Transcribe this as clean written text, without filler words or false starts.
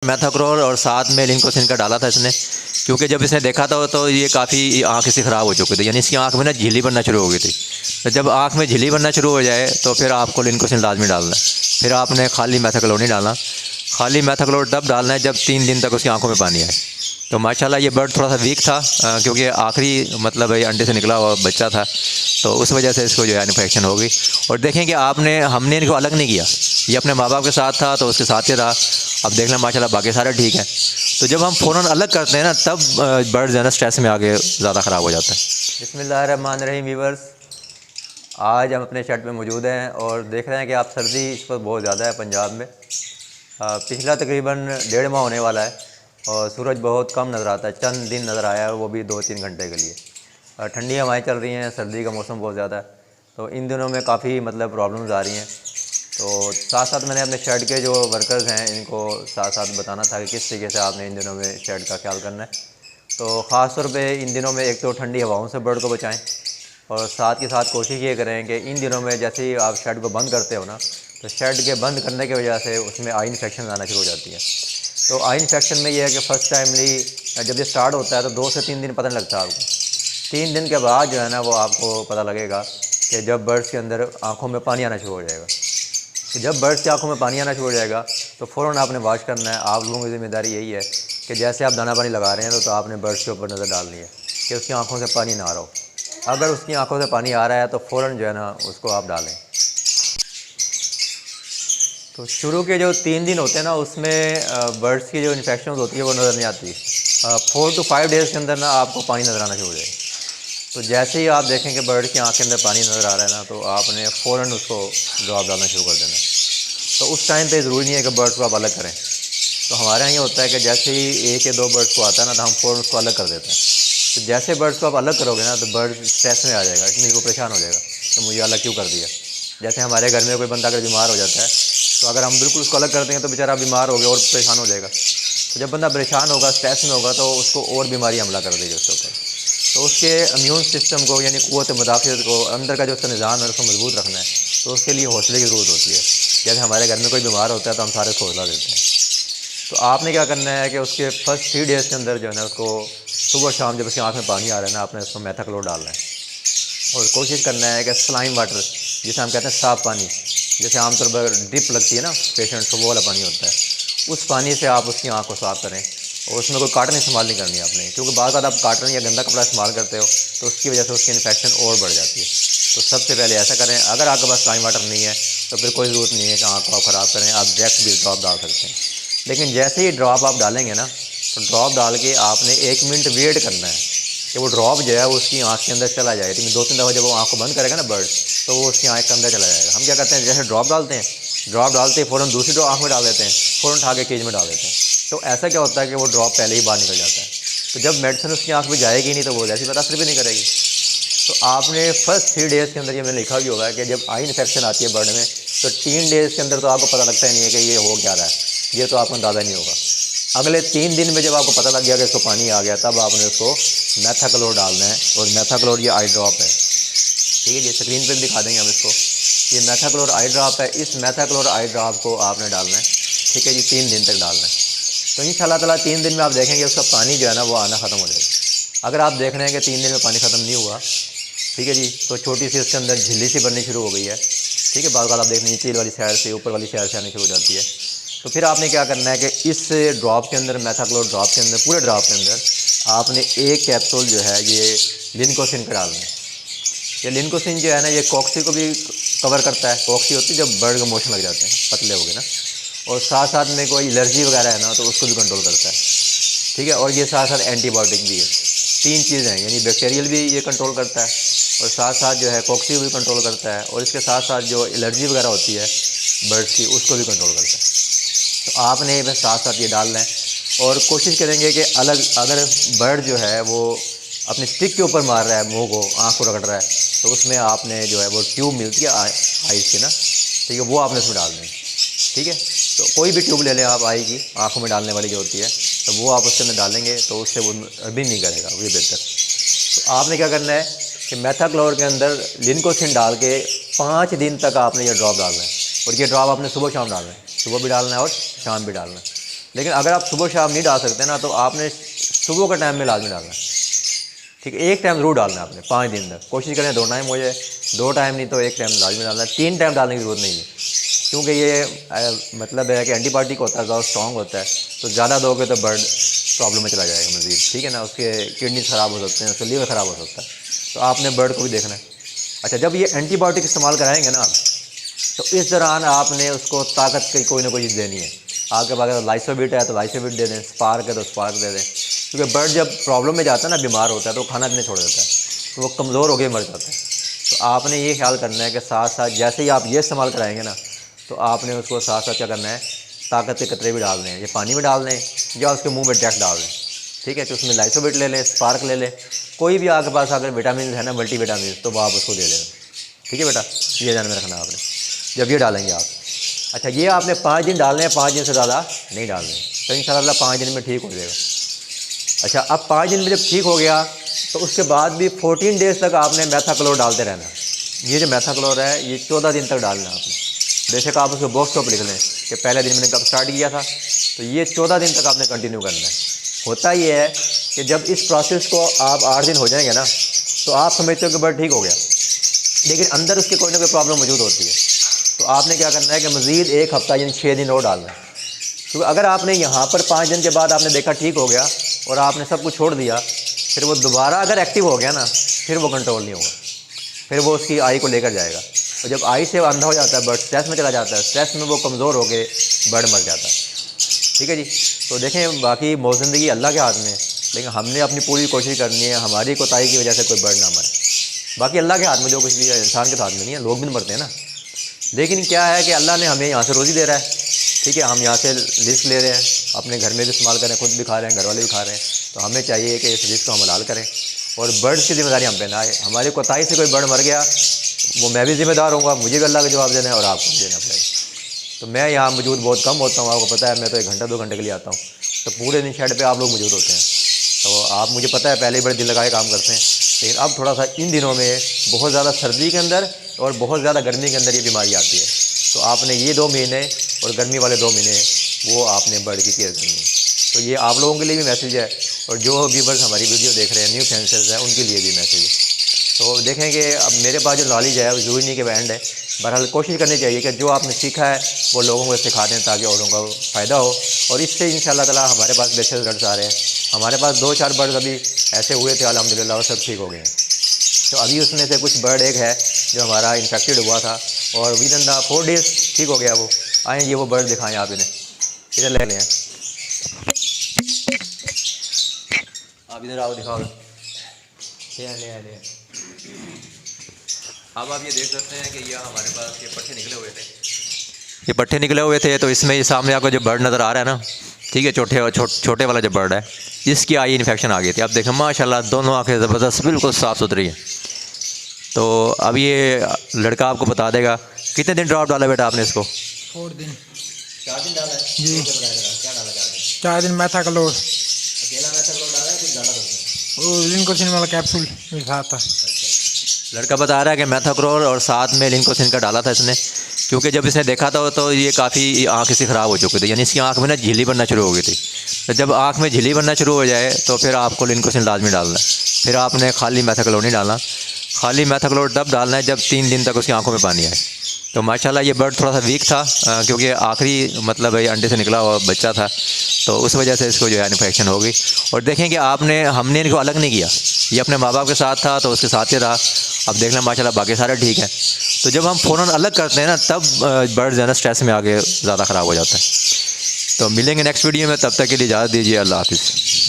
मैथाक्रोल और साथ में लिंकोसिन का डाला था इसने, क्योंकि जब इसने देखा था तो ये काफ़ी आँख इसकी ख़राब हो चुकी थी, यानी इसकी आँख में ना झिल्ली बनना शुरू हो गई थी। तो जब आँख में झिल्ली बनना शुरू हो जाए तो फिर आपको लिंकोसिन लाजमी डालना है। फिर आपने खाली मैथाक्लोर नहीं डालना, खाली मैथाक्लोर तब डालना है जब 3 दिन तक उसकी आंखों में पानी आए। तो माशाल्लाह ये बर्ड थोड़ा सा वीक था, क्योंकि आखिरी मतलब अंडे से निकला हुआ बच्चा था, तो उस वजह से इसको जो है इन्फेक्शन हो गई। और देखें कि हमने इनको अलग नहीं किया, ये अपने माँ बाप के साथ था तो उसके साथ ही रहा। अब देख लें माशाल्लाह बाकी सारे ठीक हैं। तो जब हम फ़ौरन अलग करते हैं ना, तब बर्ड जो है ना स्ट्रेस में आगे ज़्यादा ख़राब हो जाता है। बिस्मिल्लाहिर्रहमानिर्रहीम व्यूअर्स, आज हम अपने शेड में मौजूद हैं और देख रहे हैं कि आप सर्दी इस पर बहुत ज़्यादा है पंजाब में। पिछला तकरीबन 1.5 माह होने वाला है और सूरज बहुत कम नज़र आता है, चंद दिन नज़र आया है, वो भी 2-3 घंटे के लिए। ठंडी हवाएं चल रही हैं, सर्दी का मौसम बहुत ज़्यादा है, तो इन दिनों में काफ़ी मतलब प्रॉब्लम्स आ रही हैं। तो साथ साथ मैंने अपने शेड के जो वर्कर्स हैं इनको साथ साथ बताना था कि किस तरीके से आपने इन दिनों में शेड का ख्याल करना है। तो ख़ास तौर पे इन दिनों में एक तो ठंडी हवाओं से बर्ड को बचाएं, और साथ के साथ कोशिश ये करें कि इन दिनों में जैसे ही आप शेड को बंद करते हो ना, तो शेड के बंद करने की वजह से उसमें आई इन्फेक्शन आना शुरू हो जाती है। तो आई इन्फेक्शन में ये है कि फ़र्स्ट टाइमली जब ये स्टार्ट होता है तो 2 से 3 दिन पता नहीं लगता आपको। 3 दिन के बाद जो है ना वो आपको पता लगेगा कि जब बर्ड्स के अंदर आँखों में पानी आना शुरू हो जाएगा। तो जब बर्ड्स की आँखों में पानी आना शुरू हो जाएगा तो फ़ौरन आपने वॉश करना है। आप लोगों की ज़िम्मेदारी यही है कि जैसे आप दाना पानी लगा रहे हैं तो आपने बर्ड्स के ऊपर नज़र डालनी है कि उसकी आँखों से पानी ना आ रहा हो। अगर उसकी आंखों से पानी आ रहा है तो फ़ौरन जो है ना उसको आप डालें। तो शुरू के जो 3 दिन होते हैं ना, उसमें बर्ड्स की जो इन्फेक्शन होती है वो नज़र नहीं आती। 4 to 5 डेज़ के अंदर ना आपको पानी नज़र आना शुरू हो जाएगा। तो जैसे ही आप देखें कि बर्ड की आँख के अंदर पानी नज़र आ रहा है ना, तो आपने फ़ौरन उसको ड्रॉप डालना शुरू कर देना। तो उस टाइम पे ज़रूरी नहीं है कि बर्ड्स को आप अलग करें। तो हमारे यहाँ ये होता है कि जैसे ही 1 या 2 बर्ड्स को आता है ना, तो हम फ़ौरन उसको अलग कर देते हैं। तो जैसे बर्ड्स को आप अलग करोगे ना, तो बर्ड स्ट्रेस में आ जाएगा, इतनी को परेशान हो जाएगा कि मुझे अलग क्यों कर दिया। जैसे हमारे घर में कोई बंदा अगर बीमार हो जाता है, तो अगर हम बिल्कुल उसको अलग कर देंगे तो बेचारा बीमार हो गया और परेशान हो जाएगा। तो जब बंदा परेशान होगा, स्ट्रेस में होगा, तो उसको और बीमारी हमला कर देगी उसके ऊपर। तो उसके इम्यून सिस्टम को यानी क़ुव्वत मुदाफ़ियत को, अंदर का जो उसका निज़ाम है उसको मजबूत रखना है, तो उसके लिए हौसले की ज़रूरत होती है। जैसे हमारे घर में कोई बीमार होता है तो हम सारे को हौसला देते हैं। तो आपने क्या करना है कि उसके फर्स्ट 3 डेज़ के अंदर जो है ना उसको सुबह शाम जब उसकी आँख में पानी आ रहा है ना, आपने उसको मैथाक्लोर डालना है और कोशिश करना है कि सलाइन वाटर, जिसे हम कहते हैं साफ़ पानी, जैसे आमतौर पर ड्रिप लगती है ना पेशेंट को, वो वाला पानी होता है, उस पानी से आप उसकी आँख को साफ़ करें। और उसमें कोई काटन इस्तेमाल नहीं करनी आपने, क्योंकि बाद आप काटन या गंदा कपड़ा इस्तेमाल करते हो तो उसकी वजह से उसकी इन्फेक्शन और बढ़ जाती है। तो सबसे पहले ऐसा करें। अगर आपके पास सलाइन वाटर नहीं है तो फिर कोई ज़रूरत नहीं है कि आँख को आप ख़राब करें, आप डायरेक्ट भी ड्रॉप डाल सकते हैं। लेकिन जैसे ही ड्रॉप आप डालेंगे ना, तो ड्रॉप डाल के आपने 1 मिनट वेट करना है कि वो ड्रॉप जो है वो उसकी आँख के अंदर चला जाए। लेकिन 2-3 दफ़ा जब वो आँख को बंद करेगा ना बर्ड, तो वो उसकी आँख के अंदर चला जाएगा। हम क्या करते हैं, जैसे ड्रॉप डालते हैं, ड्रॉप डालते ही फ़ौरन दूसरी ड्रॉप आँख में डाल देते हैं, फ़ौरन उठा के केज में डाल देते हैं। तो ऐसा क्या होता है कि वो ड्रॉप पहले ही बाहर निकल जाता है। तो जब मेडिसिन उसकी आँख में जाएगी नहीं तो वो वैसे ही असर भी नहीं करेगी। तो आपने फर्स्ट 3 डेज़ के अंदर, ये मैंने लिखा भी होगा कि जब आई इन्फेक्शन आती है बर्ड में, तो 3 डेज़ के अंदर तो आपको पता लगता ही नहीं है कि ये हो क्या रहा है, ये तो आपको अंदाज़ा नहीं होगा। अगले 3 दिन में जब आपको पता लग गया कि इसको पानी आ गया, तब आपने उसको मैथाक्लोर डालना है। और मैथाक्लोर ये आई ड्रॉप है, ठीक है जी, स्क्रीन पर दिखा देंगे हम इसको। ये मैथाक्लोर आई ड्रॉप है, इस मैथाक्लोर आई ड्रॉप को आपने डालना है, ठीक है जी, 3 दिन तक डालना है। तो इंशाल्लाह ताला 3 दिन में आप देखेंगे उसका पानी जो है ना वो आना ख़त्म हो जाएगा। अगर आप देख रहे हैं कि 3 दिन में पानी ख़त्म नहीं हुआ, ठीक है जी, तो छोटी सी उसके अंदर झिल्ली सी बननी शुरू हो गई है, ठीक है, बाद आप देख नीचे वाली साइड से ऊपर वाली साइड से आनी शुरू हो जाती है। तो फिर आपने क्या करना है कि इस ड्रॉप के अंदर, मैथाक्लोर ड्रॉप के अंदर, पूरे ड्रॉप के अंदर आपने 1 कैप्सूल जो है ये लिनकोसिन का डालना है। ये लिनकोसिन जो है ना, ये कॉक्सी को भी कवर करता है। कॉक्सी होती है जब बर्ड को मोशन लग जाते हैं, पतले हो गए ना, और साथ साथ में कोई एलर्जी वगैरह है ना तो उसको भी कंट्रोल करता है, ठीक है। और ये साथ साथ एंटीबायोटिक भी है। 3 चीज़ें हैं, यानी बैक्टीरियल भी ये कंट्रोल करता है, और साथ साथ जो है कॉक्सी भी कंट्रोल करता है, और इसके साथ साथ जो एलर्जी वगैरह होती है बर्ड्स की, उसको भी कंट्रोल करता है। तो आपने बस साथ साथ ये डालना है और कोशिश करेंगे कि अलग, अगर बर्ड जो है वो अपनी स्टिक के ऊपर मार रहा है, मुंह को, आँख को रगड़ रहा है, तो उसमें आपने जो है वो ट्यूब मिलती है आइस की ना, ठीक है, वो आपने उसमें डाल दें, ठीक है। तो कोई भी ट्यूब ले लें आप आई की, आँखों में डालने वाली जो होती है, तो वो आप उसके अंदर डालेंगे तो उससे वो अभी नहीं करेगा, वो बेहतर। तो आपने क्या करना है कि मैथाक्लोर के अंदर लिनकोसिन डाल के 5 दिन तक आपने ये ड्रॉप डालना है। और ये ड्रॉप आपने सुबह शाम डालना है, सुबह भी डालना है और शाम भी डालना है। लेकिन अगर आप सुबह शाम नहीं डाल सकते ना, तो आपने सुबह का टाइम में लाजमी डालना, ठीक है। एक टाइम ज़रूर डालना है आपने 5 दिन तक, कोशिश करें 2 टाइम हो जाए, 2 टाइम नहीं तो 1 टाइम लाजमी डालना है। 3 टाइम डालने की ज़रूरत नहीं है, क्योंकि ये मतलब है कि एंटीबायोटिक होता है, ज़्यादा स्ट्रॉन्ग होता है, तो ज़्यादा दोगे तो बर्ड प्रॉब्लम में चला जाएगा मज़ीद, ठीक है ना। उसके किडनी ख़राब हो सकते हैं, उसका लीवर ख़राब हो सकता है, तो आपने बर्ड को भी देखना है। अच्छा, जब ये एंटीबायोटिक इस्तेमाल कराएंगे ना, तो इस दौरान आपने उसको ताकत की कोई ना कोई चीज़ देनी है। आपके पास अगर लाइसोबिट है तो लाइसोबिट दे दें, स्पार्क है तो स्पार्क दे दें, क्योंकि बर्ड जब प्रॉब्लम में जाता है ना, बीमार होता है, तो खाना पीना छोड़ देता है, तो वो कमज़ोर होकर मर जाता है। तो आपने ये ख्याल करना है कि साथ साथ जैसे ही आप ये इस्तेमाल कराएंगे ना, तो आपने उसको साथ साथ क्या करना है, ताकत के कतरे भी डाल दें, ये पानी में डाल दें या उसके मुँह में डायरेक्ट डाल दें, ठीक है। तो उसमें लाइसोबिट ले लें, स्पार्क ले लें, कोई भी आपके पास अगर विटामिन है ना, मल्टी विटामिन, तो वो आप उसको दे दें, ठीक है बेटा। ये ध्यान में रखना आपने जब ये डालेंगे आप। अच्छा, ये आपने 5 दिन डालने हैं, 5 दिन से ज़्यादा नहीं डालने, तो इंशाल्लाह 5 दिन में ठीक हो जाएगा। अच्छा, अब 5 दिन में जब ठीक हो गया, तो उसके बाद भी 14 डेज़ तक आपने मैथाक्लोर डालते रहना है। ये जो मैथाक्लोर है, ये 14 दिन तक डालना है आपने। बेशक आप उसको बॉक्स टॉप लिख लें कि पहले दिन मैंने कब स्टार्ट किया था, तो ये 14 दिन तक आपने कंटिन्यू करना है। होता ये है कि जब इस प्रोसेस को आप 8 दिन हो जाएंगे ना, तो आप समझते हो कि बर्ड ठीक हो गया, लेकिन अंदर उसकी कोई ना कोई प्रॉब्लम मौजूद होती है। तो आपने क्या करना है कि मज़ीद 1 हफ़्ता यानी 6 दिन और डालना है, क्योंकि अगर आपने यहाँ पर 5 दिन के बाद आपने देखा ठीक हो गया और आपने सब कुछ छोड़ दिया, फिर वो दोबारा अगर एक्टिव हो गया ना, फिर वो कंट्रोल नहीं होगा, फिर वो उसकी आई को लेकर जाएगा, और जब आई से अंधा हो जाता है बर्ड, स्ट्रेस में चला जाता है, स्ट्रेस में वो कमज़ोर हो के बर्ड मर जाता है, ठीक है जी। तो देखें, बाकी मौज़िंदगी अल्लाह के हाथ में, लेकिन हमने अपनी पूरी कोशिश करनी है, हमारी कोताही की वजह से कोई बर्ड ना मरे। बाकी अल्लाह के हाथ में जो कुछ भी है, इंसान के हाथ में नहीं है, लोग भी मरते हैं ना, लेकिन क्या है कि अल्लाह ने हमें यहाँ से रोज़ी दे रहा है, ठीक है। हम यहाँ से रिस्क ले रहे हैं, अपने घर में भी इस्तेमाल करें, खुद भी खा रहे हैं, घर वाले भी खा रहे हैं, तो हमें चाहिए कि इस रिस्क को हम हलाल करें, और बर्ड्स की जिम्मेदारी हम पे ना आए। हमारी कोताही से कोई बर्ड मर गया, वो मैं भी जिम्मेदार हूँगा, मुझे भी अल्लाह का जवाब देना है और आपको भी देना पड़ेगा। तो मैं यहाँ मौजूद बहुत कम होता हूँ, आपको पता है, मैं तो 1 घंटा 2 घंटे के लिए आता हूँ, तो पूरे दिन शेड पे आप लोग मौजूद होते हैं, तो आप मुझे पता है पहले ही बड़े दिल लगा के काम करते हैं। लेकिन अब थोड़ा सा इन दिनों में बहुत ज़्यादा सर्दी के अंदर और बहुत ज़्यादा गर्मी के अंदर ये बीमारी आती है, तो आपने ये 2 महीने और गर्मी वाले 2 महीने वो आपने बर्ड की केयर करनी है। तो ये आप लोगों के लिए भी मैसेज है, और जो व्यूवर्स हमारी वीडियो देख रहे हैं, न्यू फेंसर्स हैं, उनके लिए भी मैसेज है। तो देखें कि अब मेरे पास जो नॉलेज है वो ज़रूरी नहीं कि बैंड है, बहरहाल कोशिश करनी चाहिए कि जो आपने सीखा है वो लोगों को सिखा दें, ताकि औरों का फ़ायदा हो, और इससे इंशाअल्लाह ताला हमारे पास बेहतर रिजल्ट्स आ रहे हैं। हमारे पास 2-4 बर्ड्स अभी ऐसे हुए थे, अल्हम्दुलिल्लाह वो सब ठीक हो गए हैं। तो अभी उसमें से कुछ बर्ड एक है जो हमारा इन्फेक्टेड हुआ था, और विद इन द 4 डेज़ ठीक हो गया वो। आएँ ये वो बर्ड दिखाएँ आप इन्हें, इधर ले लें, आप इधर आओ, दिखाओ, ले। अब आप ये देख सकते हैं कि ये हमारे पास ये पट्टे निकले हुए थे, ये पट्टे निकले हुए थे, तो इसमें ये सामने आपको जो बर्ड नज़र आ रहा है ना, ठीक है, छोटे वाला जो बर्ड है, इसकी आई इन्फेक्शन आ गई थी। आप देखें माशाल्लाह दोनों आँखें ज़बरदस्त बिल्कुल साफ़ सुथरी हैं। तो अब ये लड़का आपको बता देगा। कितने दिन ड्रॉप डाला बेटा आपने इसको? 4 दिन। 4 दिन डाला है जी। क्या डाला 4 दिन? 4 दिन मैथाक्लोर, अकेला मैथाक्लोर डाला है, कुछ डाला था? वो लिंकोसिन वाला कैप्सूल मेरे साथ था। लड़का बता रहा है कि मैथाक्लोर और साथ में लिंकोसिन का डाला था इसने, क्योंकि जब इसने देखा था तो ये काफ़ी आँख इसकी ख़राब हो चुकी थी, यानी इसकी आँख में ना झिल्ली बनना शुरू हो गई थी। तो जब आँख में झिल्ली बनना शुरू हो जाए तो फिर आपको लिंकोसिन लाजमी डालना है, फिर आपने खाली मैथाक्लोर नहीं डालना। खाली मैथाक्लोर तब डालना है जब 3 दिन तक उसकी आंखों में पानी आए। तो माशाल्लाह ये बर्ड थोड़ा सा वीक था, क्योंकि आखिरी मतलब अंडे से निकला हुआ बच्चा था, तो उस वजह से इसको जो है इन्फेक्शन हो गई। और देखें कि हमने इनको अलग नहीं किया, ये अपने माँ बाप के साथ था तो उसके साथ ही रहा। अब देख लें माशाल्लाह बाकी सारे ठीक हैं। तो जब हम फ़ौरन अलग करते हैं ना, तब बर्ड जो है ना स्ट्रेस में आगे ज़्यादा ख़राब हो जाता है। तो मिलेंगे नेक्स्ट वीडियो में, तब तक के लिए इजाज़त दीजिए, अल्लाह हाफ़िज़।